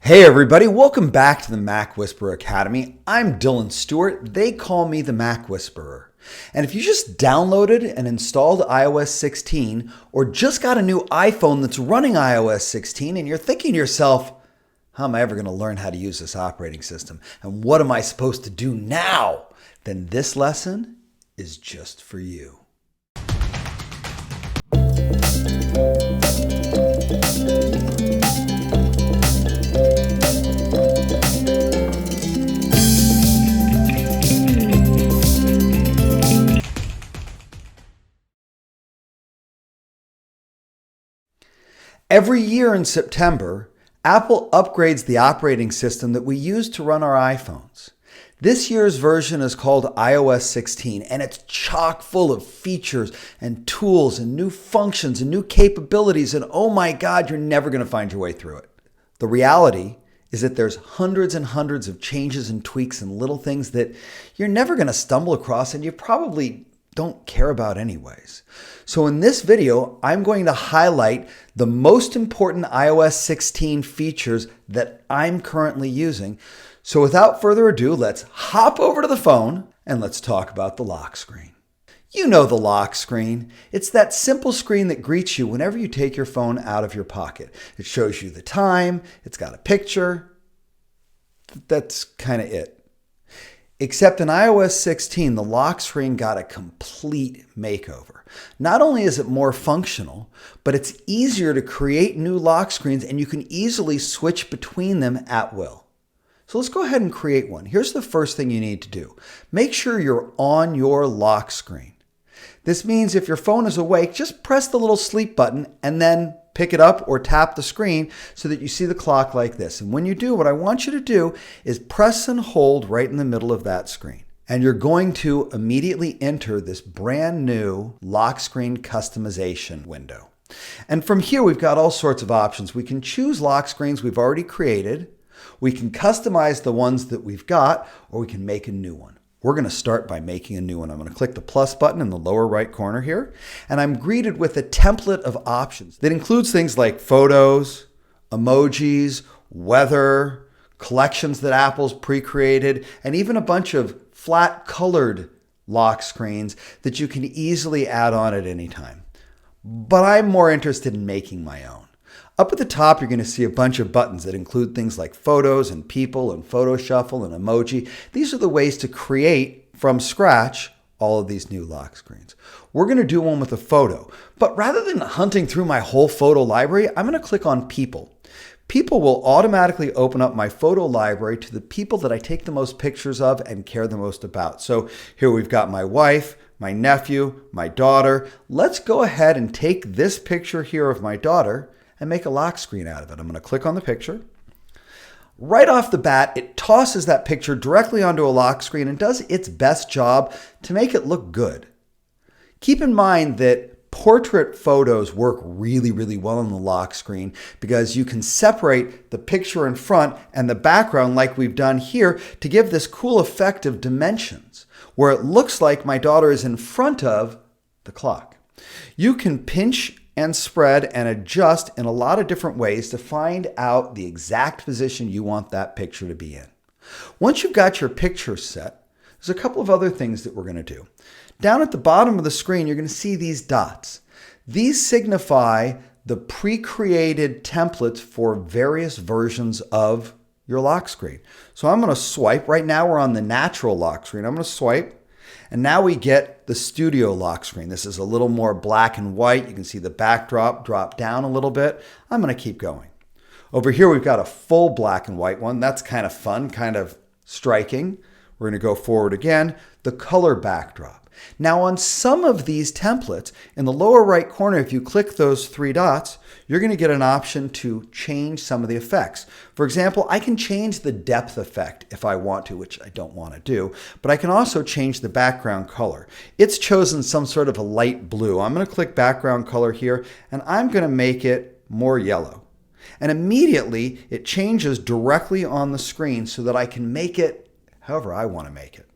Hey everybody, welcome back to the MacWhisperer Academy. I'm Dylan Stewart. They call me the MacWhisperer. And if you just downloaded and installed iOS 16 or just got a new iPhone that's running iOS 16 and you're thinking to yourself, how am I ever going to learn how to use this operating system? And what am I supposed to do now? Then this lesson is just for you. Every year in September, Apple upgrades the operating system that we use to run our iPhones. This year's version is called iOS 16, and it's chock full of features and tools and new functions and new capabilities, and oh my God, you're never going to find your way through it. The reality is that there's hundreds and hundreds of changes and tweaks and little things that you're never going to stumble across, and you probably don't care about anyways. So in this video, I'm going to highlight the most important iOS 16 features that I'm currently using. So without further ado, let's hop over to the phone and let's talk about the lock screen. You know the lock screen. It's that simple screen that greets you whenever you take your phone out of your pocket. It shows you the time, it's got a picture. That's kind of it. Except in iOS 16, the lock screen got a complete makeover. Not only is it more functional, but it's easier to create new lock screens and you can easily switch between them at will. So let's go ahead and create one. Here's the first thing you need to do. Make sure you're on your lock screen. This means if your phone is awake, just press the little sleep button and then pick it up or tap the screen so that you see the clock like this. And when you do, what I want you to do is press and hold right in the middle of that screen. And you're going to immediately enter this brand new lock screen customization window. And from here, we've got all sorts of options. We can choose lock screens we've already created. We can customize the ones that we've got, or we can make a new one. We're going to start by making a new one. I'm going to click the plus button in the lower right corner here, and I'm greeted with a template of options that includes things like photos, emojis, weather, collections that Apple's pre-created, and even a bunch of flat colored lock screens that you can easily add on at any time. But I'm more interested in making my own. Up at the top, you're going to see a bunch of buttons that include things like photos and people and photo shuffle and emoji. These are the ways to create from scratch all of these new lock screens. We're going to do one with a photo, but rather than hunting through my whole photo library, I'm going to click on people. People will automatically open up my photo library to the people that I take the most pictures of and care the most about. So here we've got my wife, my nephew, my daughter. Let's go ahead and take this picture here of my daughter and make a lock screen out of it. I'm going to click on the picture. Right off the bat, it tosses that picture directly onto a lock screen and does its best job to make it look good. Keep in mind that portrait photos work really, really well on the lock screen because you can separate the picture in front and the background like we've done here to give this cool effect of dimensions where it looks like my daughter is in front of the clock. You can pinch and spread and adjust in a lot of different ways to find out the exact position you want that picture to be in. Once you've got your picture set, there's a couple of other things that we're going to do. Down at the bottom of the screen, you're going to see these dots. These signify the pre-created templates for various versions of your lock screen. So I'm going to swipe. Right now we're on the natural lock screen. I'm going to swipe. And now we get the studio lock screen. This is a little more black and white. You can see the backdrop drop down a little bit. I'm going to keep going. Over here, we've got a full black and white one. That's kind of fun, kind of striking. We're going to go forward again. The color backdrop. Now on some of these templates, in the lower right corner, if you click those three dots, you're going to get an option to change some of the effects. For example, I can change the depth effect if I want to, which I don't want to do, but I can also change the background color. It's chosen some sort of a light blue. I'm going to click background color here, and I'm going to make it more yellow. And immediately, it changes directly on the screen so that I can make it however I want to make it.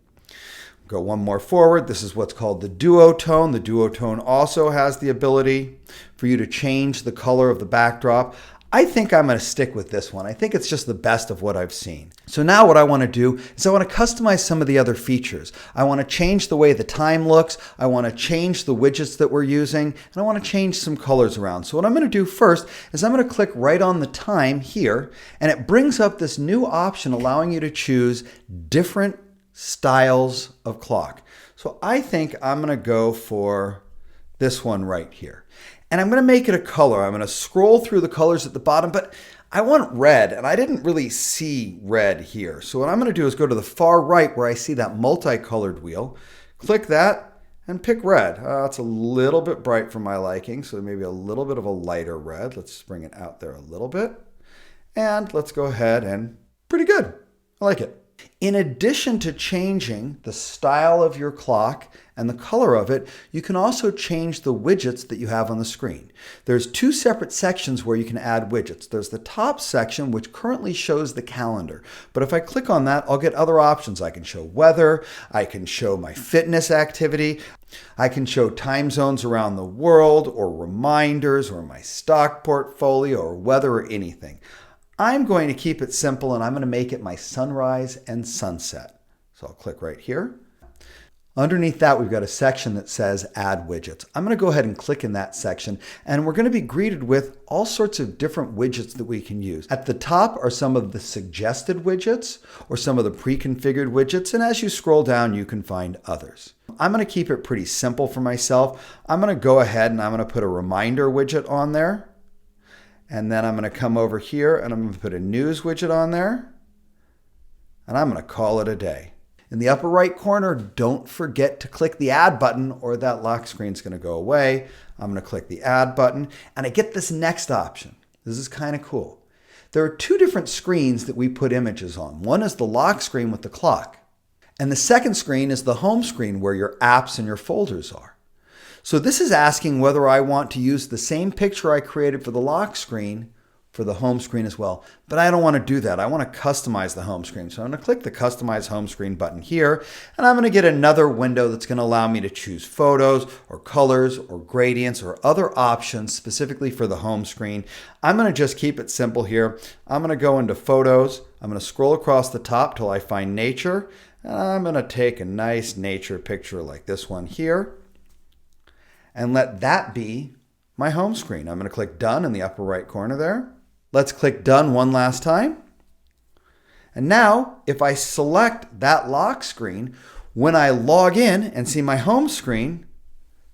Go one more forward. This is what's called the duotone. The duotone also has the ability for you to change the color of the backdrop. I think I'm going to stick with this one. I think it's just the best of what I've seen. So now what I want to do is I want to customize some of the other features. I want to change the way the time looks. I want to change the widgets that we're using, and I want to change some colors around. So what I'm going to do first is I'm going to click right on the time here, and it brings up this new option allowing you to choose different styles of clock. So I think I'm going to go for this one right here. And I'm going to make it a color. I'm going to scroll through the colors at the bottom, but I want red, and I didn't really see red here. So what I'm going to do is go to the far right where I see that multicolored wheel, click that, and pick red. It's a little bit bright for my liking, so maybe a little bit of a lighter red. Let's bring it out there a little bit. And let's go ahead and pretty good. I like it. In addition to changing the style of your clock and the color of it, you can also change the widgets that you have on the screen. There's two separate sections where you can add widgets. There's the top section, which currently shows the calendar. But if I click on that, I'll get other options. I can show weather, I can show my fitness activity, I can show time zones around the world, or reminders, or my stock portfolio, or weather, or anything. I'm going to keep it simple, and I'm going to make it my sunrise and sunset. So I'll click right here. Underneath that, we've got a section that says Add Widgets. I'm going to go ahead and click in that section, and we're going to be greeted with all sorts of different widgets that we can use. At the top are some of the suggested widgets or some of the pre-configured widgets, and as you scroll down, you can find others. I'm going to keep it pretty simple for myself. I'm going to go ahead and I'm going to put a reminder widget on there. And then I'm going to come over here and I'm going to put a news widget on there. And I'm going to call it a day. In the upper right corner, don't forget to click the add button or that lock screen is going to go away. I'm going to click the add button and I get this next option. This is kind of cool. There are two different screens that we put images on. One is the lock screen with the clock. And the second screen is the home screen where your apps and your folders are. So this is asking whether I want to use the same picture I created for the lock screen for the home screen as well. But I don't want to do that. I want to customize the home screen. So I'm going to click the Customize Home Screen button here, and I'm going to get another window that's going to allow me to choose photos or colors or gradients or other options specifically for the home screen. I'm going to just keep it simple here. I'm going to go into Photos. I'm going to scroll across the top till I find Nature, and I'm going to take a nice nature picture like this one here, and let that be my home screen. I'm going to click Done in the upper right corner there. Let's click Done one last time. And now, if I select that lock screen, when I log in and see my home screen,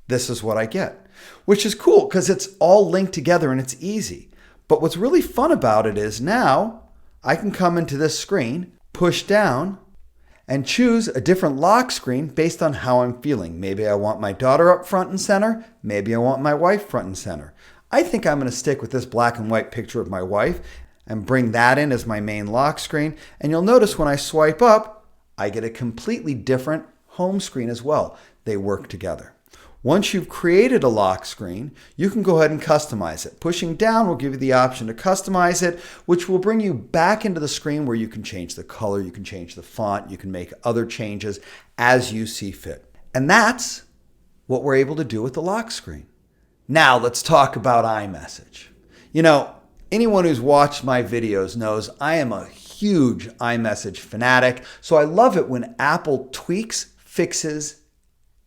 this is what I get, which is cool because it's all linked together and it's easy. But what's really fun about it is now I can come into this screen, push down, and choose a different lock screen based on how I'm feeling. Maybe I want my daughter up front and center. Maybe I want my wife front and center. I think I'm going to stick with this black and white picture of my wife and bring that in as my main lock screen. And you'll notice when I swipe up, I get a completely different home screen as well. They work together. Once you've created a lock screen, you can go ahead and customize it. Pushing down will give you the option to customize it, which will bring you back into the screen where you can change the color, you can change the font, you can make other changes as you see fit. And that's what we're able to do with the lock screen. Now let's talk about iMessage. You know, anyone who's watched my videos knows I am a huge iMessage fanatic, so I love it when Apple tweaks, fixes,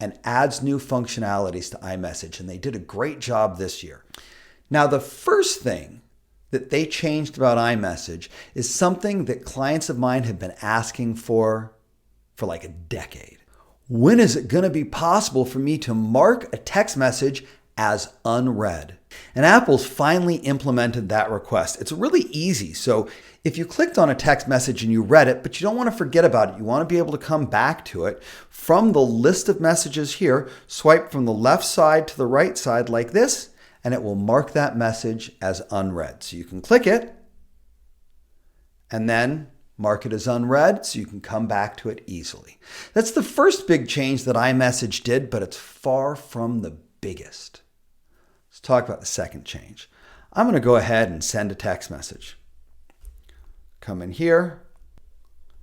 and adds new functionalities to iMessage, and they did a great job this year. Now, the first thing that they changed about iMessage is something that clients of mine have been asking for like a decade. When is it going to be possible for me to mark a text message as unread? And Apple's finally implemented that request. It's really easy. So if you clicked on a text message and you read it, but you don't want to forget about it, you want to be able to come back to it from the list of messages here, swipe from the left side to the right side like this, and it will mark that message as unread. So you can click it and then mark it as unread so you can come back to it easily. That's the first big change that iMessage did, but it's far from the biggest. Let's talk about the second change. I'm going to go ahead and send a text message. Come in here,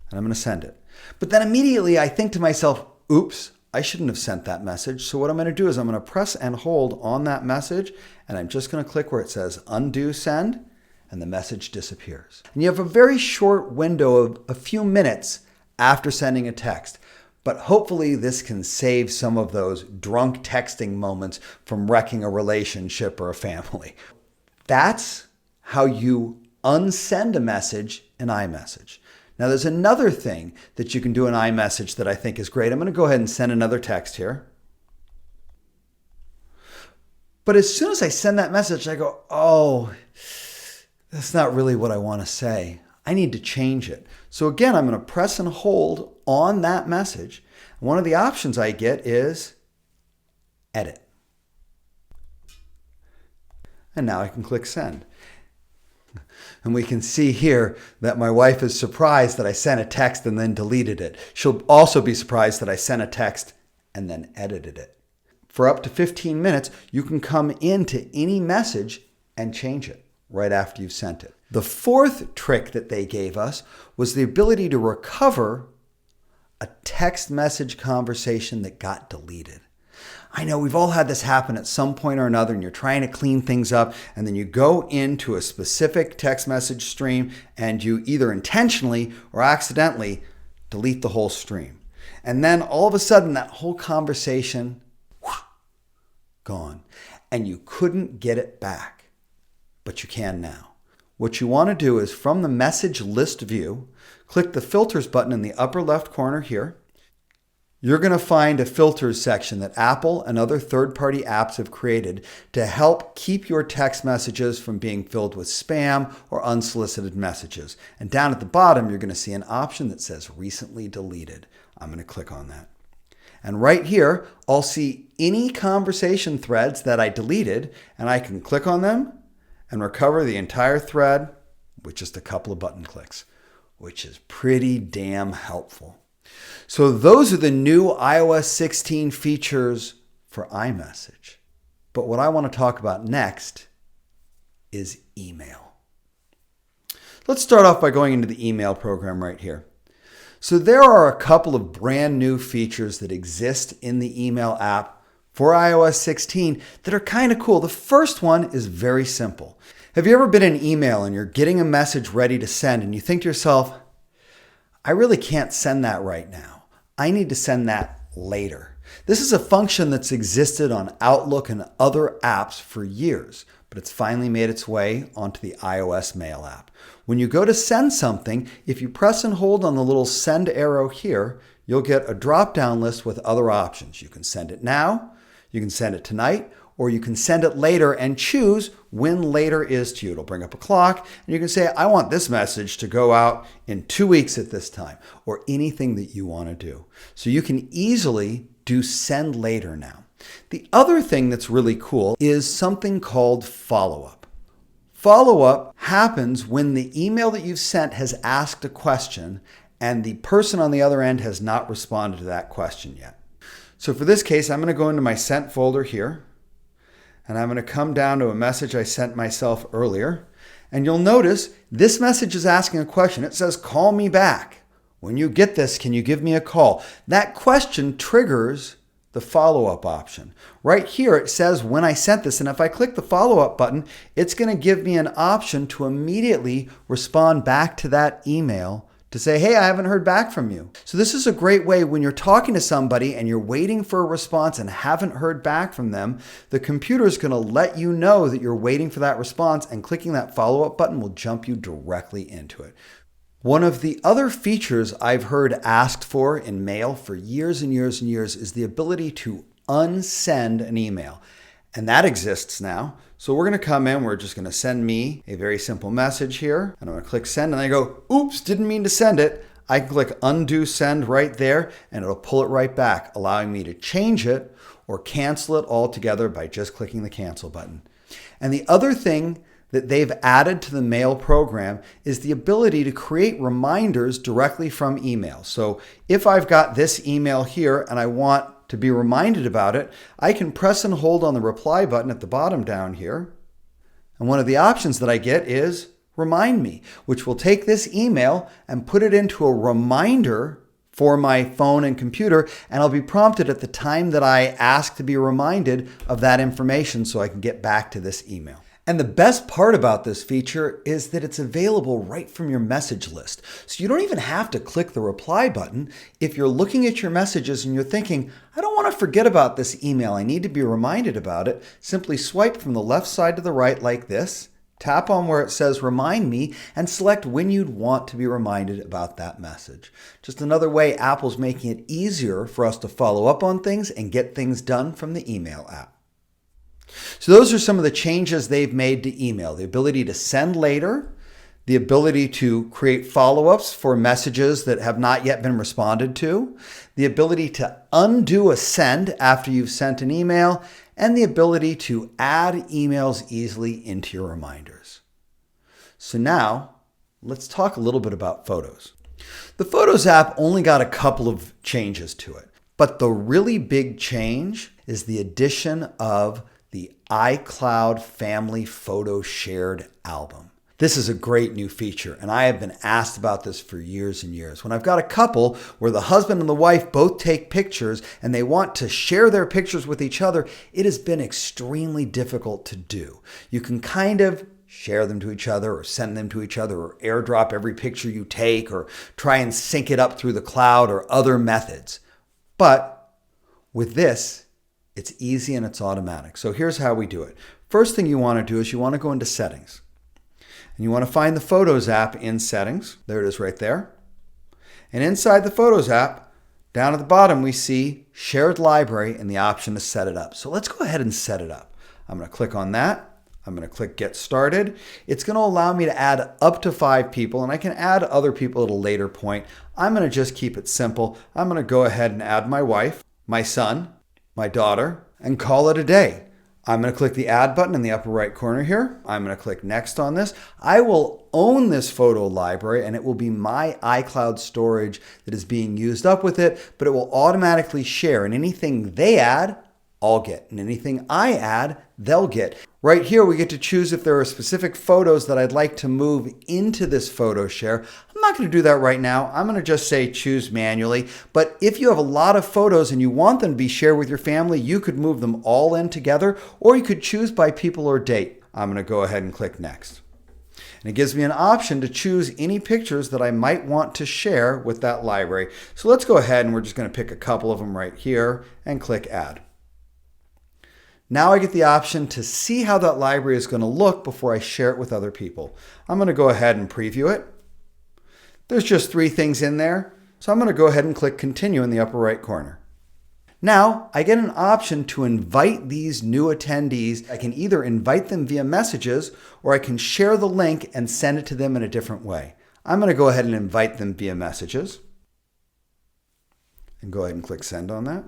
and I'm going to send it. But then immediately I think to myself, oops, I shouldn't have sent that message. So what I'm going to do is I'm going to press and hold on that message, and I'm just going to click where it says undo send, and the message disappears. And you have a very short window of a few minutes after sending a text. But hopefully this can save some of those drunk texting moments from wrecking a relationship or a family. That's how you unsend a message in iMessage. Now there's another thing that you can do in iMessage that I think is great. I'm going to go ahead and send another text here. But as soon as I send that message, I go, oh, that's not really what I want to say. I need to change it. So again, I'm going to press and hold on that message. One of the options I get is edit. And now I can click send. And we can see here that my wife is surprised that I sent a text and then deleted it. She'll also be surprised that I sent a text and then edited it. For up to 15 minutes, you can come into any message and change it right after you've sent it. The fourth trick that they gave us was the ability to recover a text message conversation that got deleted. I know we've all had this happen at some point or another, and you're trying to clean things up, and then you go into a specific text message stream and you either intentionally or accidentally delete the whole stream. And then all of a sudden that whole conversation, gone. And you couldn't get it back, but you can now. What you want to do is from the message list view, click the filters button in the upper left corner here. You're going to find a filters section that Apple and other third-party apps have created to help keep your text messages from being filled with spam or unsolicited messages. And down at the bottom, you're going to see an option that says recently deleted. I'm going to click on that. And right here, I'll see any conversation threads that I deleted, and I can click on them and recover the entire thread with just a couple of button clicks, which is pretty damn helpful. So those are the new iOS 16 features for iMessage. But what I want to talk about next is email. Let's start off by going into the email program right here. So there are a couple of brand new features that exist in the email app for iOS 16 that are kind of cool. The first one is very simple. Have you ever been in email and you're getting a message ready to send and you think to yourself, I really can't send that right now. I need to send that later. This is a function that's existed on Outlook and other apps for years, but it's finally made its way onto the iOS Mail app. When you go to send something, if you press and hold on the little send arrow here, you'll get a drop-down list with other options. You can send it now, you can send it tonight, or you can send it later and choose when later is to you. It'll bring up a clock, and you can say, I want this message to go out in 2 weeks at this time, or anything that you want to do. So you can easily do send later now. The other thing that's really cool is something called follow-up. Follow-up happens when the email that you've sent has asked a question and the person on the other end has not responded to that question yet. So for this case, I'm going to go into my sent folder here, and I'm going to come down to a message I sent myself earlier. And you'll notice this message is asking a question. It says, call me back. When you get this, can you give me a call? That question triggers the follow-up option. Right here, it says when I sent this, and if I click the follow-up button, it's going to give me an option to immediately respond back to that email to say, hey, I haven't heard back from you. So this is a great way when you're talking to somebody and you're waiting for a response and haven't heard back from them, the computer is going to let you know that you're waiting for that response, and clicking that follow-up button will jump you directly into it. One of the other features I've heard asked for in mail for years and years and years is the ability to unsend an email. And that exists now. So we're going to come in, we're just going to send me a very simple message here. And I'm going to click send, and I go, oops, didn't mean to send it. I can click undo send right there, and it'll pull it right back, allowing me to change it or cancel it altogether by just clicking the cancel button. And the other thing that they've added to the mail program is the ability to create reminders directly from email. So if I've got this email here and I want to be reminded about it, I can press and hold on the reply button at the bottom down here. And one of the options that I get is remind me, which will take this email and put it into a reminder for my phone and computer, and I'll be prompted at the time that I ask to be reminded of that information so I can get back to this email. And the best part about this feature is that it's available right from your message list. So you don't even have to click the reply button. If you're looking at your messages and you're thinking, I don't want to forget about this email, I need to be reminded about it, simply swipe from the left side to the right like this, tap on where it says remind me, and select when you'd want to be reminded about that message. Just another way Apple's making it easier for us to follow up on things and get things done from the email app. So those are some of the changes they've made to email. The ability to send later, the ability to create follow-ups for messages that have not yet been responded to, the ability to undo a send after you've sent an email, and the ability to add emails easily into your reminders. So now, let's talk a little bit about Photos. The Photos app only got a couple of changes to it, but the really big change is the addition of the iCloud Family Photo Shared album. This is a great new feature, and I have been asked about this for years and years. When I've got a couple where the husband and the wife both take pictures and they want to share their pictures with each other, it has been extremely difficult to do. You can kind of share them to each other or send them to each other or airdrop every picture you take or try and sync it up through the cloud or other methods. But with this, it's easy and it's automatic. So here's how we do it. First thing you want to do is you want to go into Settings. And you want to find the Photos app in Settings. There it is right there. And inside the Photos app, down at the bottom, we see Shared Library and the option to set it up. So let's go ahead and set it up. I'm going to click on that. I'm going to click Get Started. It's going to allow me to add up to 5 people, and I can add other people at a later point. I'm going to just keep it simple. I'm going to go ahead and add my wife, my son, my daughter, and call it a day. I'm going to click the Add button in the upper right corner here. I'm going to click Next on this. I will own this photo library, and it will be my iCloud storage that is being used up with it, but it will automatically share, and anything they add, I'll get, and anything I add, they'll get. Right here, we get to choose if there are specific photos that I'd like to move into this photo share. I'm not going to do that right now. I'm going to just say choose manually. But if you have a lot of photos and you want them to be shared with your family, you could move them all in together, or you could choose by people or date. I'm going to go ahead and click Next. And it gives me an option to choose any pictures that I might want to share with that library. So let's go ahead and we're just going to pick a couple of them right here and click Add. Now I get the option to see how that library is going to look before I share it with other people. I'm going to go ahead and preview it. There's just 3 things in there, so I'm going to go ahead and click Continue in the upper right corner. Now I get an option to invite these new attendees. I can either invite them via messages or I can share the link and send it to them in a different way. I'm going to go ahead and invite them via messages and go ahead and click Send on that.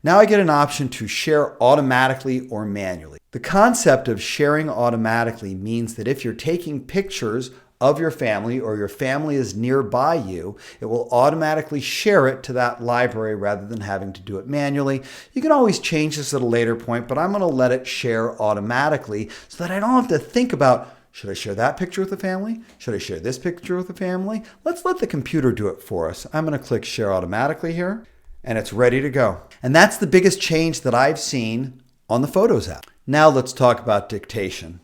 Now I get an option to share automatically or manually. The concept of sharing automatically means that if you're taking pictures of your family or your family is nearby you, it will automatically share it to that library rather than having to do it manually. You can always change this at a later point, but I'm going to let it share automatically so that I don't have to think about, should I share that picture with the family? Should I share this picture with the family? Let's let the computer do it for us. I'm going to click Share Automatically here, and it's ready to go. And that's the biggest change that I've seen on the Photos app. Now let's talk about Dictation.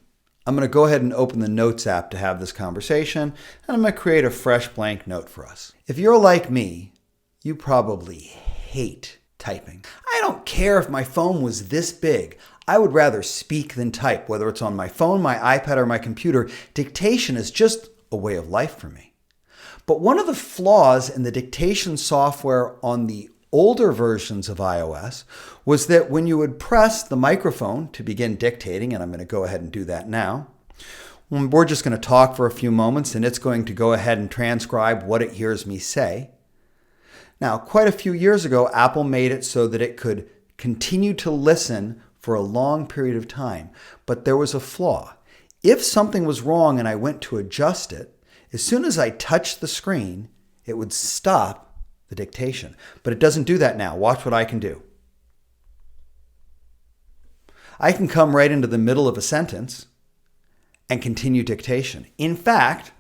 I'm going to go ahead and open the Notes app to have this conversation, and I'm going to create a fresh blank note for us. If you're like me, you probably hate typing. I don't care if my phone was this big. I would rather speak than type, whether it's on my phone, my iPad, or my computer. Dictation is just a way of life for me. But one of the flaws in the dictation software on the older versions of iOS was that when you would press the microphone to begin dictating, and I'm going to go ahead and do that now, we're just going to talk for a few moments and it's going to go ahead and transcribe what it hears me say. Now, quite a few years ago, Apple made it so that it could continue to listen for a long period of time, but there was a flaw. If something was wrong and I went to adjust it, as soon as I touched the screen, it would stop the dictation. But it doesn't do that now. Watch what I can do. I can come right into the middle of a sentence and continue dictation. In fact,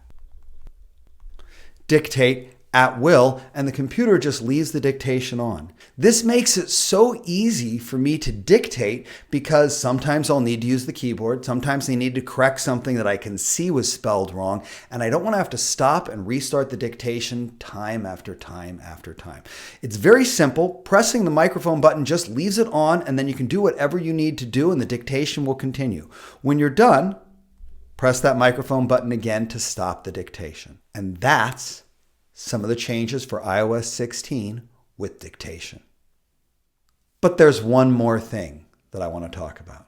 dictate at will, and the computer just leaves the dictation on. This makes it so easy for me to dictate because sometimes I'll need to use the keyboard, sometimes I need to correct something that I can see was spelled wrong, and I don't want to have to stop and restart the dictation time after time after time. It's very simple. Pressing the microphone button just leaves it on, and then you can do whatever you need to do and the dictation will continue. When you're done, press that microphone button again to stop the dictation. And that's some of the changes for iOS 16 with dictation. But there's one more thing that I want to talk about.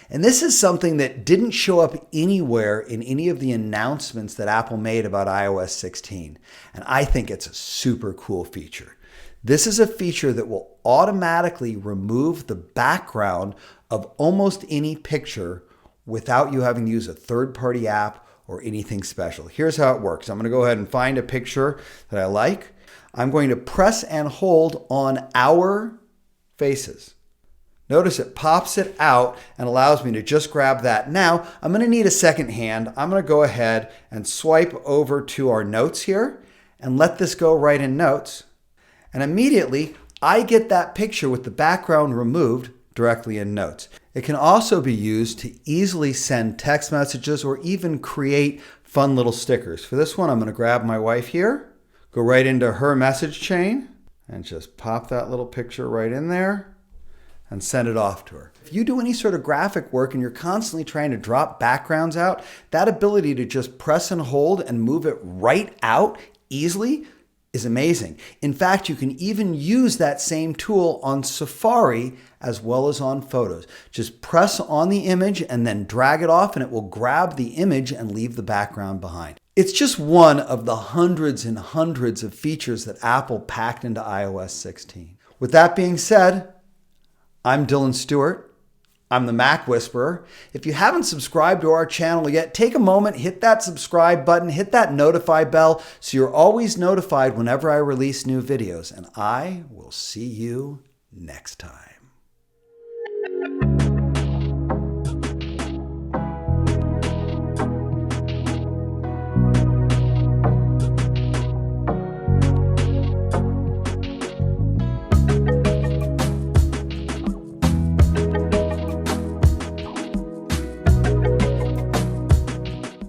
And this is something that didn't show up anywhere in any of the announcements that Apple made about iOS 16. And I think it's a super cool feature. This is a feature that will automatically remove the background of almost any picture without you having to use a third-party app or anything special. Here's how it works. I'm going to go ahead and find a picture that I like. I'm going to press and hold on our faces. Notice it pops it out and allows me to just grab that. Now, I'm going to need a second hand. I'm going to go ahead and swipe over to our notes here and let this go right in notes. And immediately, I get that picture with the background removed directly in notes. It can also be used to easily send text messages or even create fun little stickers. For this one, I'm going to grab my wife here, go right into her message chain, and just pop that little picture right in there and send it off to her. If you do any sort of graphic work and you're constantly trying to drop backgrounds out, that ability to just press and hold and move it right out easily is amazing. In fact, you can even use that same tool on Safari as well as on Photos. Just press on the image and then drag it off and it will grab the image and leave the background behind. It's just one of the hundreds and hundreds of features that Apple packed into iOS 16. With that being said, I'm Dylan Stewart. I'm the Mac Whisperer. If you haven't subscribed to our channel yet, take a moment, hit that subscribe button, hit that notify bell so you're always notified whenever I release new videos. And I will see you next time.